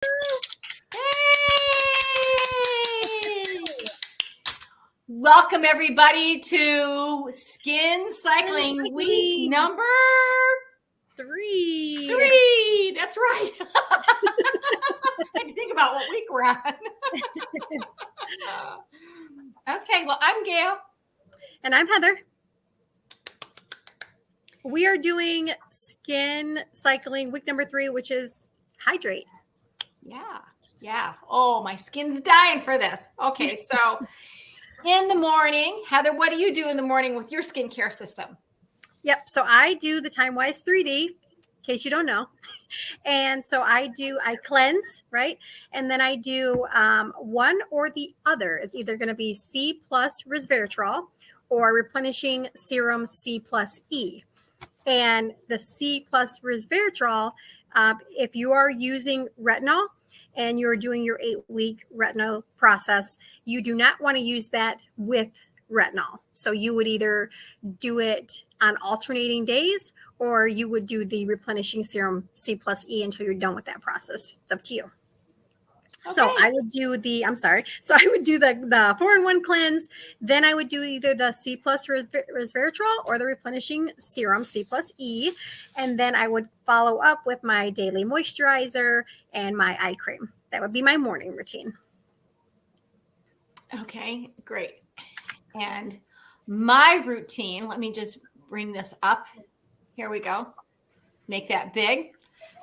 Hey! Welcome everybody to Skin Cycling Week number 3. That's right. I had to think about what week we're on. Okay, well, I'm Gail. And I'm Heather. We are doing Skin Cycling Week number 3, which is Hydrate. Yeah. Oh, my skin's dying for this. Okay, so in the morning, Heather, what do you do in the morning with your skincare system? Yep. So I do the TimeWise 3D, in case you don't know. And so I cleanse, right? And then I do one or the other. It's either going to be C plus resveratrol or replenishing serum C plus E. And the C plus resveratrol, if you are using retinol and you're doing your 8-week retinol process, you do not want to use that with retinol. So you would either do it on alternating days or you would do the replenishing serum C plus E until you're done with that process. It's up to you. Okay. So I would do the 4-in-1 cleanse. Then I would do either the C plus resveratrol or the replenishing serum C plus E. And then I would follow up with my daily moisturizer and my eye cream. That would be my morning routine. Okay, great. And my routine, let me just bring this up. Here we go. Make that big.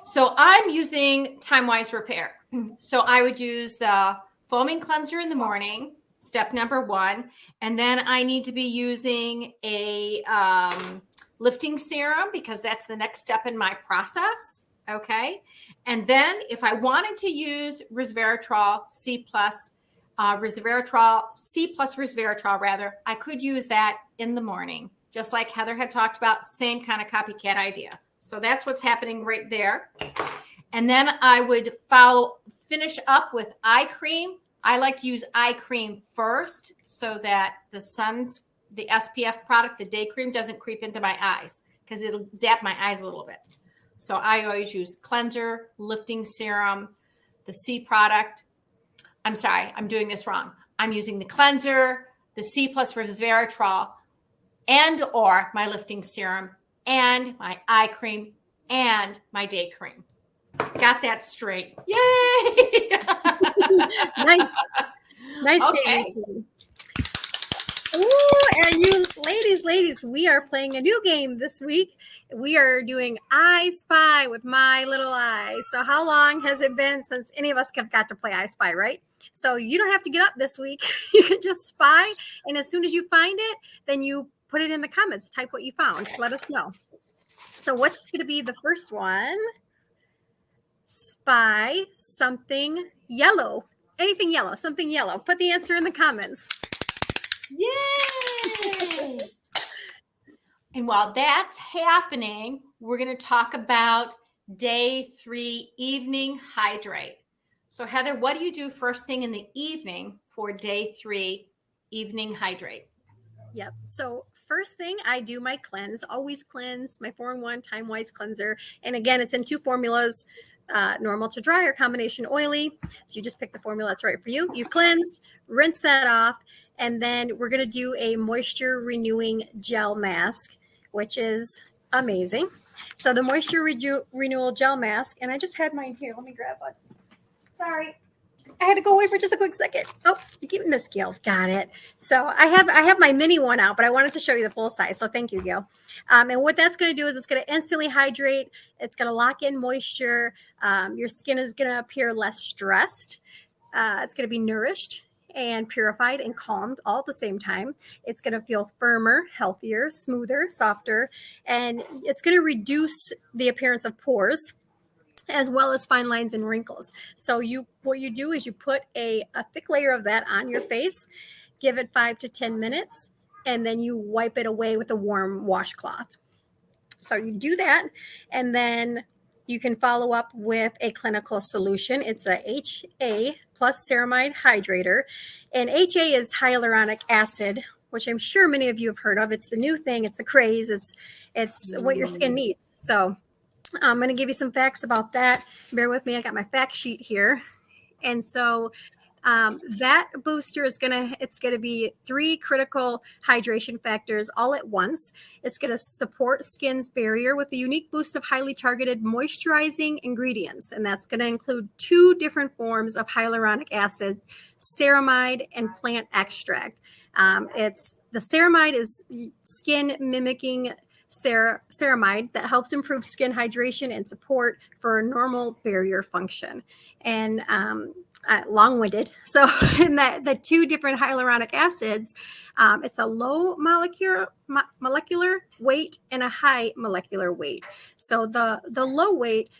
So I'm using TimeWise Repair. So I would use the foaming cleanser in the morning, step number 1. And then I need to be using a lifting serum because that's the next step in my process. Okay. And then if I wanted to use resveratrol, C plus resveratrol, I could use that in the morning, just like Heather had talked about, same kind of copycat idea. So that's what's happening right there. And then I would finish up with eye cream. I like to use eye cream first so that the SPF product, the day cream, doesn't creep into my eyes because it'll zap my eyes a little bit. So I always use cleanser, lifting serum, the C product. I'm sorry, I'm doing this wrong. I'm using the cleanser, the C plus resveratrol, and or my lifting serum, and my eye cream, and my day cream. Got that straight. Yay! Nice Okay. day routine. Ooh, and you ladies, we are playing a new game this week. We are doing I Spy with my little eye. So how long has it been since any of us have got to play I Spy, right? So you don't have to get up this week. You can just spy. And as soon as you find it, then you put it in the comments. Type what you found. Let us know. So what's going to be the first one? Spy something yellow. Anything yellow, something yellow. Put the answer in the comments. Yay! And while that's happening, we're going to talk about day 3, evening hydrate. So Heather, what do you do first thing in the evening for day 3, evening hydrate? Yep. So first thing I do my cleanse, always cleanse, my 4-in-1 TimeWise cleanser. And again, it's in 2 formulas, normal to dry or combination oily. So you just pick the formula that's right for you. You cleanse, rinse that off. And then we're going to do a moisture renewing gel mask, which is amazing. So the moisture renewal gel mask, and I just had mine here. Let me grab one. Sorry. I had to go away for just a quick second. Oh, you're keeping the scales. Got it. So I have my mini one out, but I wanted to show you the full size. So thank you, Gail. And what that's going to do is it's going to instantly hydrate. It's going to lock in moisture. Your skin is going to appear less stressed. It's going to be nourished and purified and calmed all at the same time. It's going to feel firmer, healthier, smoother, softer, and it's going to reduce the appearance of pores as well as fine lines and wrinkles. So what you do is you put a thick layer of that on your face, give it 5 to 10 minutes, and then you wipe it away with a warm washcloth. So you do that, and then you can follow up with a clinical solution. It's a HA plus ceramide hydrator, and HA is hyaluronic acid, which I'm sure many of you have heard of. It's the new thing. It's a craze. It's what your skin needs. So I'm going to give you some facts about that. Bear with me. I got my fact sheet here. And so that booster is it's going to be 3 critical hydration factors all at once. It's going to support skin's barrier with a unique boost of highly targeted moisturizing ingredients. And that's going to include 2 different forms of hyaluronic acid, ceramide and plant extract. The ceramide is skin mimicking ceramide that helps improve skin hydration and support for normal barrier function. And long-winded. So in the 2 different hyaluronic acids, it's a low molecular weight and a high molecular weight. So the low weight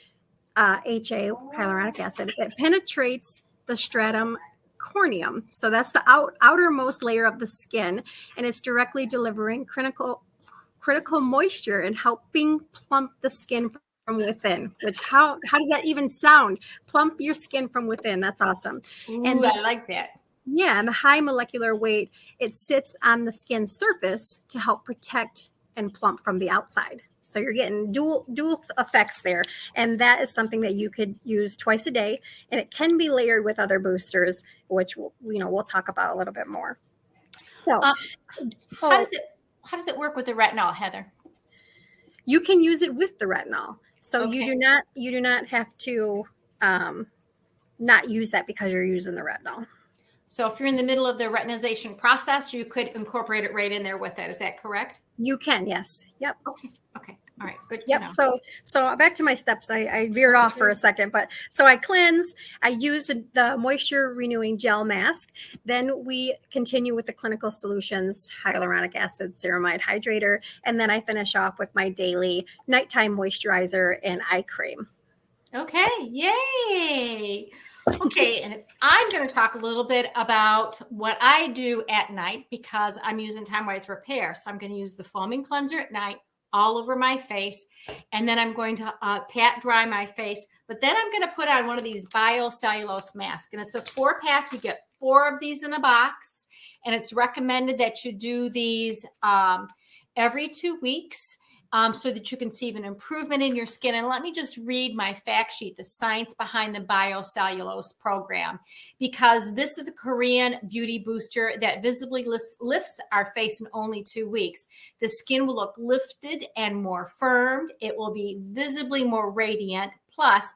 HA, hyaluronic acid, it penetrates the stratum corneum. So that's the outermost layer of the skin, and it's directly delivering critical moisture and helping plump the skin from within. Which how does that even sound? Plump your skin from within. That's awesome. Ooh, And I like that. yeah, and the high molecular weight, it sits on the skin surface to help protect and plump from the outside. So you're getting dual effects there. And that is something that you could use twice a day. And it can be layered with other boosters, which we'll talk about a little bit more. So how does it work with the retinol, Heather? You can use it with the retinol. So Okay. you do not have to not use that because you're using the retinol. So if you're in the middle of the retinization process, you could incorporate it right in there with it. Is that correct? You can, yes. Yep. Okay. All right. Good to Yep. know. So back to my steps. I veered off for a second, but so I cleanse. I use the moisture renewing gel mask. Then we continue with the clinical solutions, hyaluronic acid, ceramide hydrator, and then I finish off with my daily nighttime moisturizer and eye cream. Okay. Yay. Okay, and I'm going to talk a little bit about what I do at night because I'm using Time Wise Repair. So I'm going to use the foaming cleanser at night all over my face, and then I'm going to pat dry my face. But then I'm going to put on one of these biocellulose masks, and it's a 4-pack. You get 4 of these in a box, and it's recommended that you do these every 2 weeks. So that you can see an improvement in your skin. And let me just read my fact sheet, the science behind the biocellulose program, because this is the Korean beauty booster that visibly lifts our face in only 2 weeks. The skin will look lifted and more firm. It will be visibly more radiant. Plus,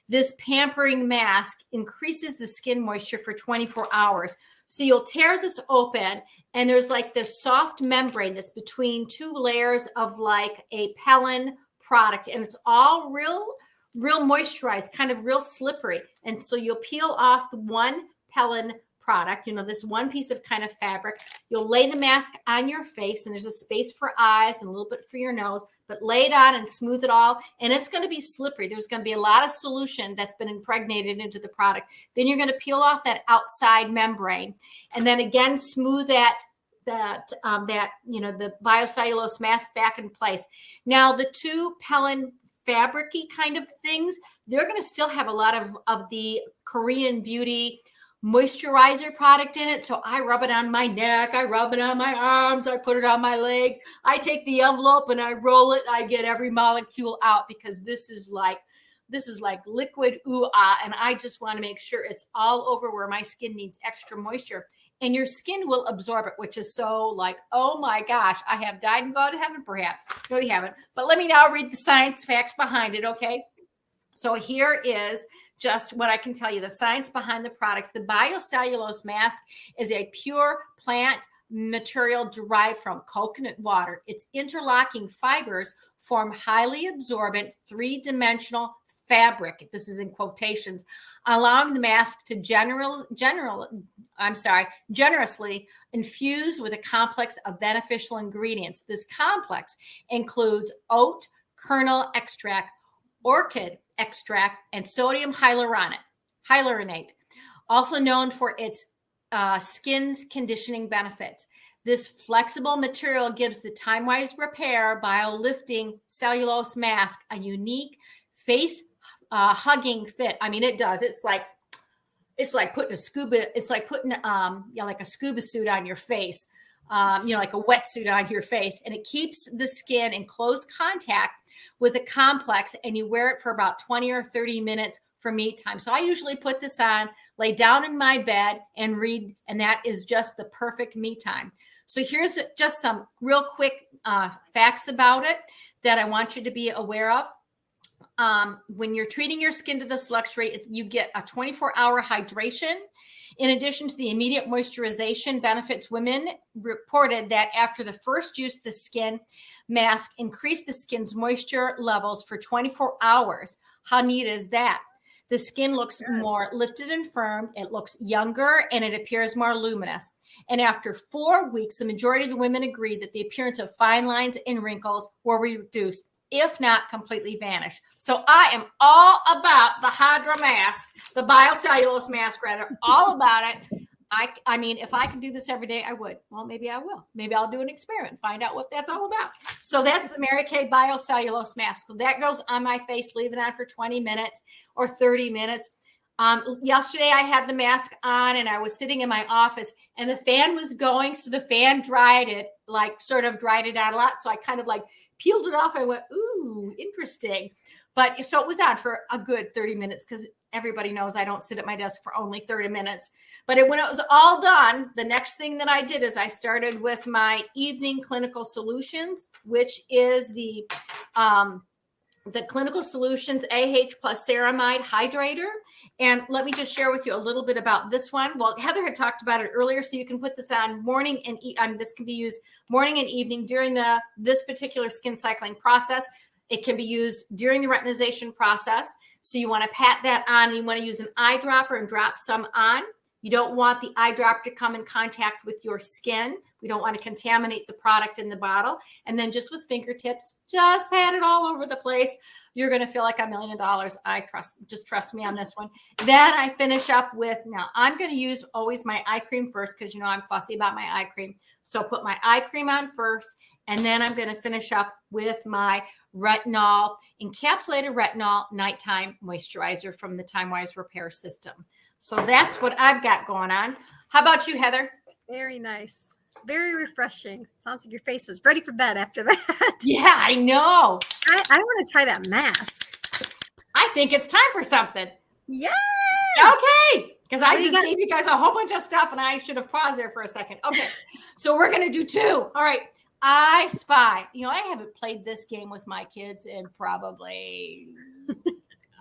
this pampering mask increases the skin moisture for 24 hours. So you'll tear this open, and there's like this soft membrane that's between 2 layers of like a Pellin product, and it's all real moisturized, kind of real slippery. And so you'll peel off the one Pellin product, this one piece of kind of fabric. You'll lay the mask on your face, and there's a space for eyes and a little bit for your nose, but lay it on and smooth it all. And it's going to be slippery. There's going to be a lot of solution that's been impregnated into the product. Then you're going to peel off that outside membrane, and then again, smooth the biocellulose mask back in place. Now, the 2 Pellin fabric-y kind of things, they're going to still have a lot of the Korean beauty moisturizer product in it. So I rub it on my neck, I rub it on my arms, I put it on my legs. I take the envelope and I roll it. I get every molecule out because this is like liquid ooh-ah, and I just want to make sure it's all over where my skin needs extra moisture. And your skin will absorb it, which is so like, oh my gosh, I have died and gone to heaven perhaps. No, you haven't. But let me now read the science facts behind it, okay? So here is just what I can tell you, the science behind the products. The biocellulose mask is a pure plant material derived from coconut water. Its interlocking fibers form highly absorbent 3-dimensional fabric. This is in quotations, allowing the mask to generously infuse with a complex of beneficial ingredients. This complex includes oat kernel extract, orchid extract, and sodium hyaluronate, also known for its skin's conditioning benefits. This flexible material gives the Time Wise Repair BioLifting Cellulose Mask a unique face hugging fit. I mean, it does. It's like putting a scuba suit on your face, like a wetsuit on your face, and it keeps the skin in close contact with a complex, and you wear it for about 20 or 30 minutes for me time. So I usually put this on, lay down in my bed and read, and that is just the perfect me time. So here's just some real quick facts about it that I want you to be aware of. When you're treating your skin to this luxury, you get a 24-hour hydration. In addition to the immediate moisturization benefits, women reported that after the first use, the skin mask increased the skin's moisture levels for 24 hours. How neat is that? The skin looks more lifted and firm. It looks younger, and it appears more luminous. And after 4 weeks, the majority of the women agreed that the appearance of fine lines and wrinkles were reduced, if not completely vanished. So I am all about the Hydra mask, the biocellulose mask, rather, all about it. I mean, if I could do this every day, I would. Well, maybe I will. Maybe I'll do an experiment, find out what that's all about. So that's the Mary Kay biocellulose mask. So that goes on my face, leave it on for 20 minutes or 30 minutes. Yesterday I had the mask on and I was sitting in my office and the fan was going. So the fan dried it, like sort of dried it out a lot. So I kind of like peeled it off. I went, ooh, interesting. But so it was on for a good 30 minutes because everybody knows I don't sit at my desk for only 30 minutes. But when it was all done, the next thing that I did is I started with my evening clinical solutions, which is the Clinical Solutions AH plus Ceramide Hydrator. And let me just share with you a little bit about this one. Well, Heather had talked about it earlier, so you can put this on morning and this can be used morning and evening during this particular skin cycling process. It can be used during the retinization process. So you want to pat that on. You want to use an eyedropper and drop some on. You don't want the eyedropper to come in contact with your skin. We don't want to contaminate the product in the bottle. And then just with fingertips, just pat it all over the place. You're going to feel like $1 million. Just trust me on this one. Then I finish up with, now I'm going to use always my eye cream first because you know I'm fussy about my eye cream. So put my eye cream on first, and then I'm going to finish up with my retinol, encapsulated retinol nighttime moisturizer from the Time Wise Repair System. So that's what I've got going on. How about you, Heather? Very nice. Very refreshing. Sounds like your face is ready for bed after that. Yeah, I know. I want to try that mask. I think it's time for something. Yeah. Okay. Because I just gave you guys a whole bunch of stuff and I should have paused there for a second. Okay. So we're going to do 2. All right. I Spy. You know, I haven't played this game with my kids in probably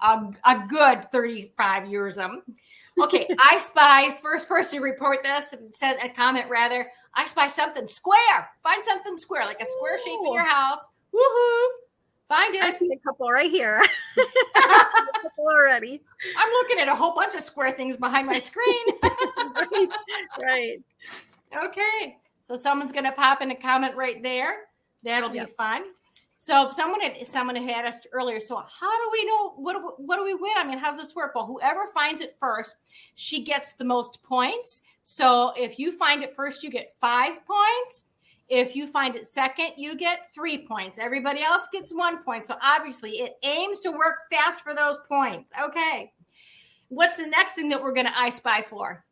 a good 35 years. Okay, I Spy, first person to report this, sent a comment rather. I spy something square. Find something square, like a square shape in your house. Woohoo. Find it. I see a couple right here. I see a couple already. I'm looking at a whole bunch of square things behind my screen. Right. Okay. So someone's going to pop in a comment right there. That'll be fun. So someone had asked earlier, so how do we know, what do we win? I mean, how's this work? Well, whoever finds it first, she gets the most points. So if you find it first, you get 5 points. If you find it second, you get 3 points. Everybody else gets 1 point. So obviously it aims to work fast for those points. Okay. What's the next thing that we're going to I Spy for?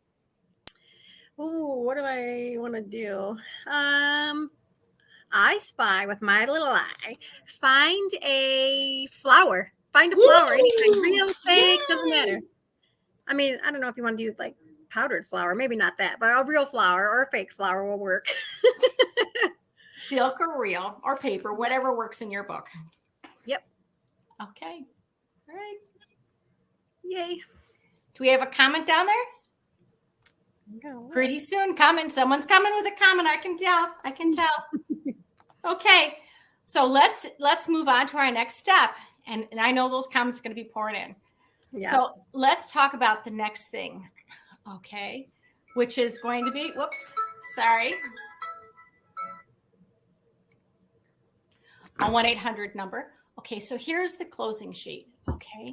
Ooh, what do I want to do? I Spy with my little eye. Find a flower. Find a flower. Anything real, fake, doesn't matter. I mean, I don't know if you want to do like powdered flour. Maybe not that, but a real flower or a fake flower will work. Silk or real or paper, whatever works in your book. Yep. Okay. All right. Yay. Do we have a comment down there? Pretty soon coming. Someone's coming with a comment. I can tell. Okay. So let's move on to our next step. And I know those comments are going to be pouring in. Yeah. So let's talk about the next thing. Okay. Which is going to be, sorry. A 1-800 number. Okay. So here's the closing sheet. Okay.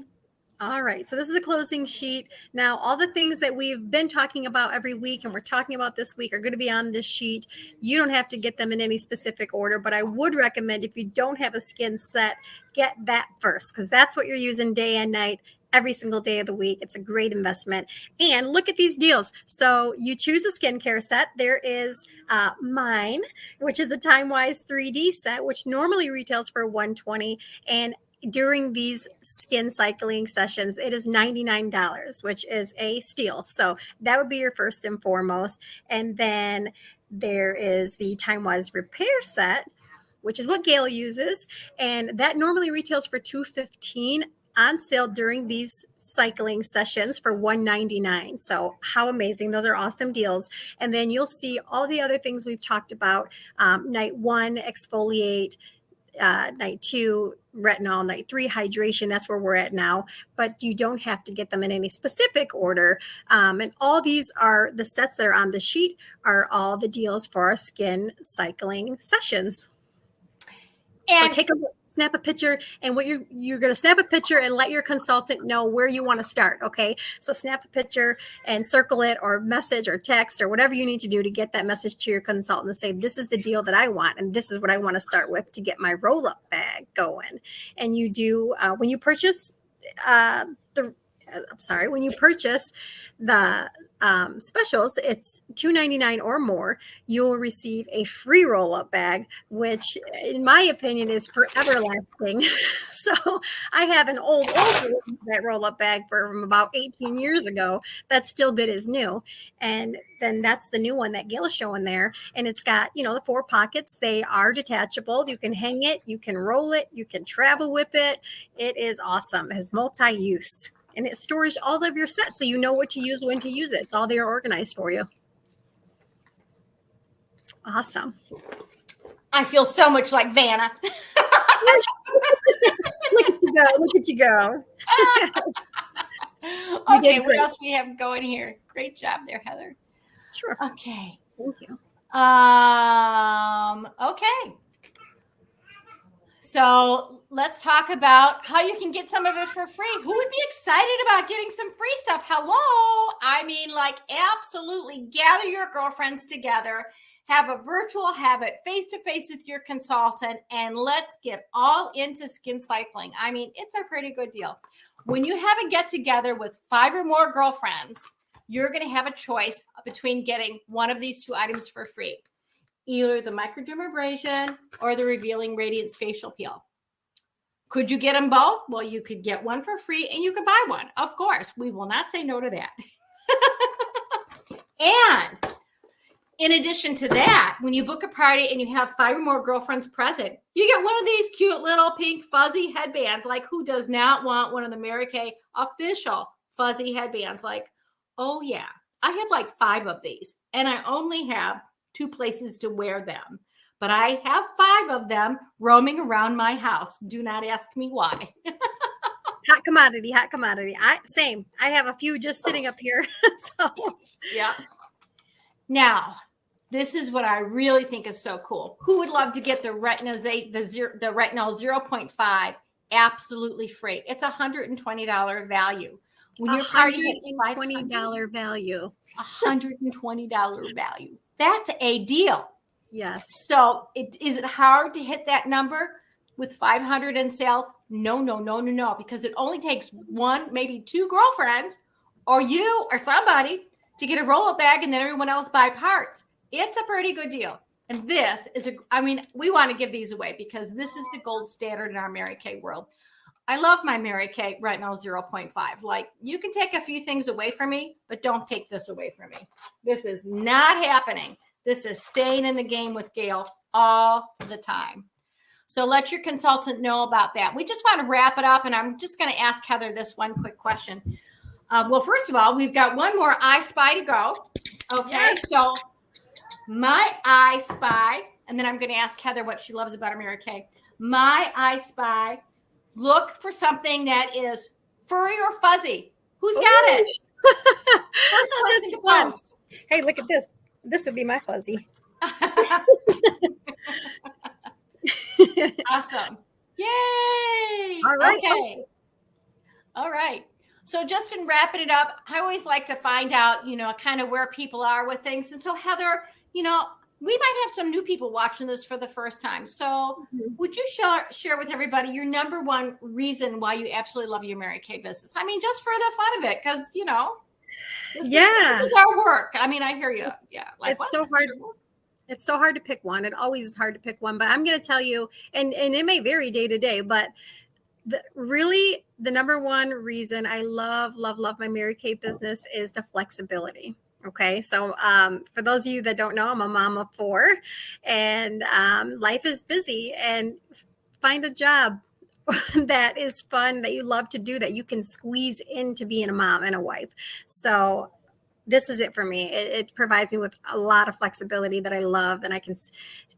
All right. So this is the closing sheet. Now, all the things that we've been talking about every week and we're talking about this week are going to be on this sheet. You don't have to get them in any specific order, but I would recommend if you don't have a skin set, get that first because that's what you're using day and night every single day of the week. It's a great investment. And look at these deals. So you choose a skincare set. There is mine, which is the Time Wise 3D set, which normally retails for $120. And during these skin cycling sessions, it is $99, which is a steal. So that would be your first and foremost. And then there is the Time Wise repair set, which is what Gail uses. And that normally retails for $215, on sale during these cycling sessions for $199. So how amazing. Those are awesome deals. And then you'll see all the other things we've talked about. Night 1, exfoliate. Night 2, retinol. Night 3, hydration. That's where we're at now. But you don't have to get them in any specific order. And all these are the sets that are on the sheet are all the deals for our skin cycling sessions. And so take a look. Snap a picture, and what you're going to snap a picture and let your consultant know where you want to start. Okay. So snap a picture and circle it, or message or text or whatever you need to do to get that message to your consultant and say, this is the deal that I want. And this is what I want to start with to get my roll-up bag going. And you do, when you purchase when you purchase the specials, it's $299 or more, you'll receive a free roll-up bag, which in my opinion is forever lasting. So I have an old that roll-up bag from about 18 years ago that's still good as new. And then that's the new one that Gail's showing there. And it's got, the 4 pockets. They are detachable. You can hang it, you can roll it, you can travel with it. It is awesome. It has multi-use. And it stores all of your sets, so you know what to use, when to use it. It's all there organized for you. Awesome. I feel so much like Vanna. Look at you go. Look at you go. Okay, what else we have going here? Great job there, Heather. Sure. Okay. Thank you. Okay. So let's talk about how you can get some of it for free. Who would be excited about getting some free stuff? Hello. I mean, absolutely gather your girlfriends together, have a virtual, have it face-to-face with your consultant, and let's get all into skin cycling. I mean, it's a pretty good deal. When you have a get-together with 5 or more girlfriends, you're going to have a choice between getting one of these 2 items for free. Either the microdermabrasion or the revealing radiance facial peel. Could you get them both? Well, you could get one for free and you could buy one. Of course, we will not say no to that. And in addition to that, when you book a party and you have 5 or more girlfriends present, you get one of these cute little pink fuzzy headbands. Who does not want one of the Mary Kay official fuzzy headbands? Oh yeah, I have 5 of these and I only have 2 places to wear them, but I have 5 of them roaming around my house. Do not ask me why. Hot commodity. Same. I have a few just sitting up here. So yeah. Now, this is what I really think is so cool. Who would love to get the Retinol 0.5 absolutely free? It's $120 value. When your party hits $120 value. $120 value. That's a deal. Yes. So is it hard to hit that number with 500 in sales? No, because it only takes 1, maybe 2 girlfriends or you or somebody to get a roll-up bag and then everyone else buy parts. It's a pretty good deal. And this is we want to give these away because this is the gold standard in our Mary Kay world. I love my Mary Kay Retinol 0.5. You can take a few things away from me, but don't take this away from me. This is not happening. This is staying in the game with Gail all the time. So let your consultant know about that. We just want to wrap it up, and I'm just going to ask Heather this one quick question. Well, first of all, we've got one more I Spy to go. Okay, yes. So my I Spy, and then I'm going to ask Heather what she loves about Mary Kay. My I Spy. Look for something that is furry or fuzzy. Who's got it? First person to post. Hey, look at this. This would be my fuzzy. Awesome. Yay. All right. Okay. All right. So just in wrapping it up, I always like to find out, kind of where people are with things. And so Heather, we might have some new people watching this for the first time. So Mhm. would you share with everybody your number one reason why you absolutely love your Mary Kay business? I mean, just for the fun of it, because, this Yeah, is our work. I mean, I hear you. Yeah. Like, it's what? so This is hard. your work? It's so hard to pick one. It always is hard to pick one, but I'm going to tell you, and it may vary day to day, but really the number one reason I love my Mary Kay business is the flexibility. Okay, so for those of you that don't know, I'm a mom of 4, and life is busy. And find a job that is fun, that you love to do, that you can squeeze into being a mom and a wife. So this is it for me. It provides me with a lot of flexibility that I love, and I can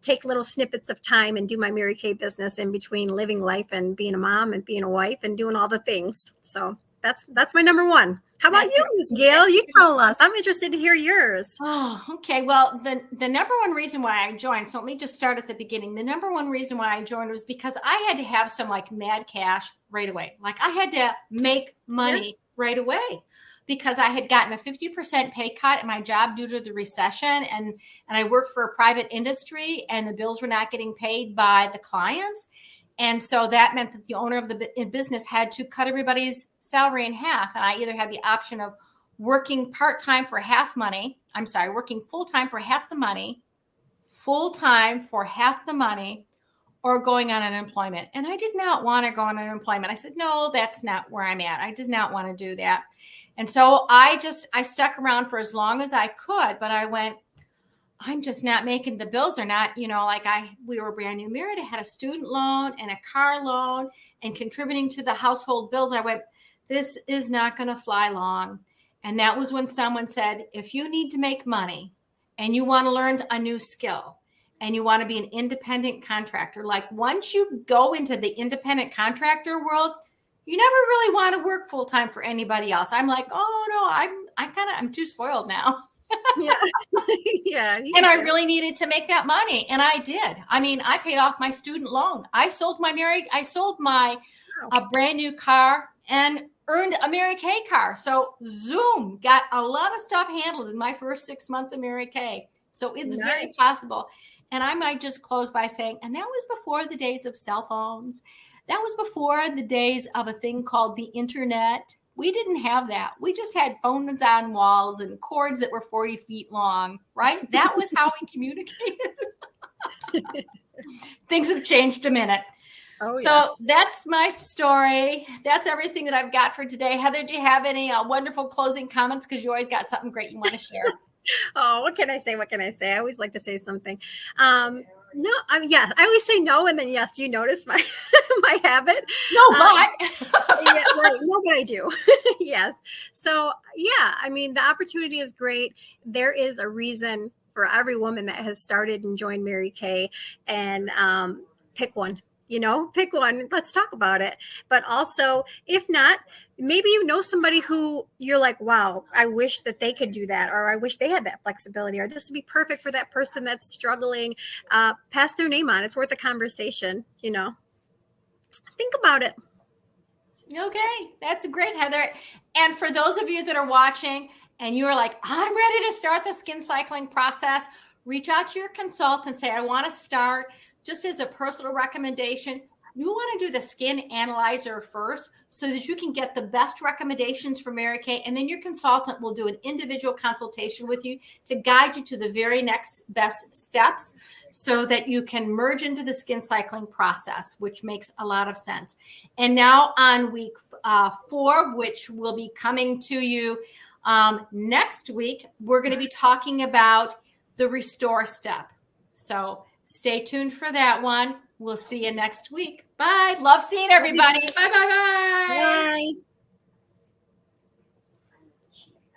take little snippets of time and do my Mary Kay business in between living life and being a mom and being a wife and doing all the things. So that's my number one. How about you, Miss Gail? You tell us. I'm interested to hear yours. Oh, okay. Well, the number one reason why I joined, so let me just start at the beginning. The number one reason why I joined was because I had to have some like mad cash right away. Like I had to make money right away because I had gotten a 50% pay cut at my job due to the recession, and I worked for a private industry, and the bills were not getting paid by the clients. And so that meant that the owner of the business had to cut everybody's salary in half. And I either had the option of working part-time for half money. I'm sorry, working full-time for half the money, full-time for half the money, or going on unemployment. And I did not want to go on unemployment. I said, no, that's not where I'm at. I did not want to do that. And so I stuck around for as long as I could, but I went, I'm just not making the bills are not, like we were brand new married. I had a student loan and a car loan and contributing to the household bills. I went, this is not going to fly long. And that was when someone said, if you need to make money and you want to learn a new skill and you want to be an independent contractor, like once you go into the independent contractor world, you never really want to work full time for anybody else. I'm like, oh no, I'm too spoiled now. Yeah. Yeah. And I really needed to make that money. And I did. I mean, I paid off my student loan. I sold my brand new car and earned a Mary Kay car. So Zoom got a lot of stuff handled in my first 6 months of Mary Kay. So it's very possible. And I might just close by saying, and that was before the days of cell phones. That was before the days of a thing called the internet. We didn't have that. We just had phones on walls and cords that were 40 feet long, right? That was how we communicated. Things have changed a minute. Oh, so that's my story. That's everything that I've got for today. Heather, do you have any wonderful closing comments? Because you always got something great you want to share. Oh, what can I say? What can I say? I always like to say something. No, yeah, I always say no, and then yes. You notice my my habit. No, but yeah, right. No, but I do. Yes. So yeah, I mean, the opportunity is great. There is a reason for every woman that has started and joined Mary Kay, and pick one. Pick one. Let's talk about it. But also, if not, maybe you know somebody who you're like, wow, I wish that they could do that, or I wish they had that flexibility, or this would be perfect for that person that's struggling. Pass their name on. It's worth a conversation. Think about it. Okay, that's great, Heather. And for those of you that are watching and you're like, I'm ready to start the skin cycling process, reach out to your consultant, say, I want to start. Just as a personal recommendation, you want to do the skin analyzer first so that you can get the best recommendations for Mary Kay. And then your consultant will do an individual consultation with you to guide you to the very next best steps so that you can merge into the skin cycling process, which makes a lot of sense. And now on week 4, which will be coming to you next week, we're going to be talking about the restore step. So stay tuned for that one. We'll see you next week. Bye. Love seeing everybody. Bye, bye, bye. Bye.